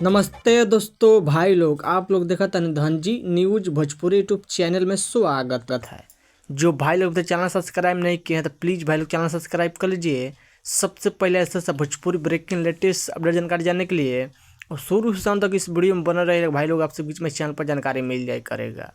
नमस्ते दोस्तों भाई लोग, आप लोग देखा था Dhanji news Bhojpuri YouTube channel में स्वागत है। जो भाई लोग चैनल सब्सक्राइब नहीं किए हैं तो प्लीज़ भाई लोग चैनल सब्सक्राइब कर लीजिए। सबसे पहले ऐसा भोजपुरी ब्रेकिंग लेटेस्ट अपडेट जानकारी जानने के लिए और शुरू से अंत तक इस वीडियो में बना रहेगा भाई लोग, आपसे बीच में चैनल पर जानकारी मिल जाए करेगा।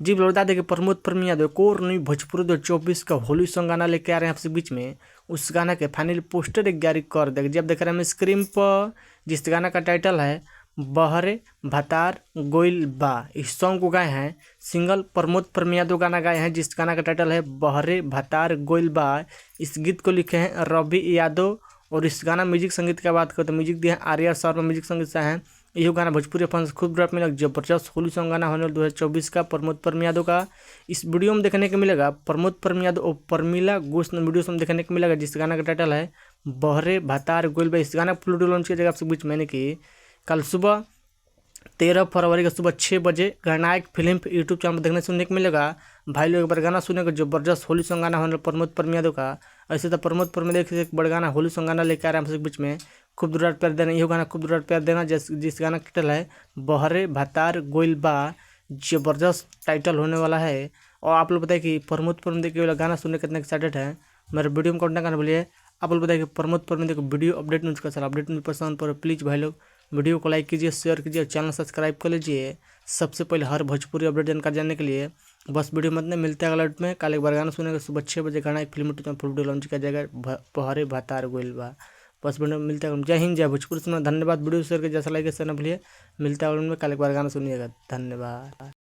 जी बता दें कि प्रमोद प्रेमी यादव एक और नई भोजपुरी 2024 का होली सॉन्ग गाना लेके आ रहे हैं आपसे बीच में। उस गाना के फाइनल पोस्टर एक जारी कर देगा। जब देख रहे हैं हम स्क्रीन पर, जिस गाना का टाइटल है बहरे भतार गोइल बा। इस सॉन्ग को गाए हैं सिंगल प्रमोद प्रेमी यादव गाना गाए हैं, जिस गाना का टाइटल है बहरे भतार गोइल बा। इस गीत को लिखे हैं रवि यादव। और इस गाना म्यूजिक संगीत की बात करें तो म्यूजिक दिया है आर्या शर्मा, म्यूजिक संगीत से हैं। यह गाना भोजपुरी फैंस खूब ड्रॉप मिलेगा। जबरदस्त होली सॉन्ग गाना होने वाला 2024 का प्रमोद प्रेमी यादव का। इस वीडियो में देखने को मिलेगा प्रमोद प्रेमी यादव और पर्मिला घोष वीडियो में देखने को मिलेगा, जिस गाना का टाइटल है बहरे भतार गोइल बा। इस गाना फुल वीडियो लॉन्च किया जाएगा आपसे बीच मैंने की कल सुबह 13 फरवरी का सुबह 6 बजे गणनायक फिल्म यूट्यूब चैनल पर देखने सुनने को मिलेगा। भाई लोग एक बार गाना सुनेगा, जबरदस्त होली सॉन्ग गाना होने प्रमोद प्रेमी यादव का। ऐसे तो प्रमोद प्रेमी देखिए एक बड़ा गाना होली सॉन्ग गाना लेकर आ रहे हैं हमसे बीच में। खूब दूर प्यार देना, यही गाना खूब दूर प्यार देना, जिस गाना का टाइटल है बहरे भतार गोइल बा। जबरदस्त टाइटल होने वाला है। और आप लोग बताइए कि प्रमोद प्रेमी देखिए वाला गाना सुनने कितने एक्साइटेड है। मेरे वीडियो में कॉन्टेक्ट करना बोलिए। आप लोग बताइए कि प्रमोद प्रेमी देखो वीडियो अपडेट न्यूज़ का सर अपडेट न्यूज़ पसंद पर प्लीज़ भाई लोग वीडियो को लाइक कीजिए, शेयर कीजिए, चैनल सब्सक्राइब कर लीजिए। सबसे पहले हर भोजपुरी अपडेट जानकारी जानने के लिए बस वीडियो मत नहीं मिलते हैं अलर्ट में। कल एक बार गाना सुनेगा सुबह 6 बजे गाना एक फिल्म फुल वीडियो लॉन्च किया जाएगा बहरे भतार गोइल बा। बस वीडियो मिलते हैं। जय हिंद, जय भोजपुरी। सुना धन्यवाद। वीडियो शेयर कर जैसा लगे सर न भूलिए। मिलते हैं में कल एक बार गाना सुनिएगा। धन्यवाद।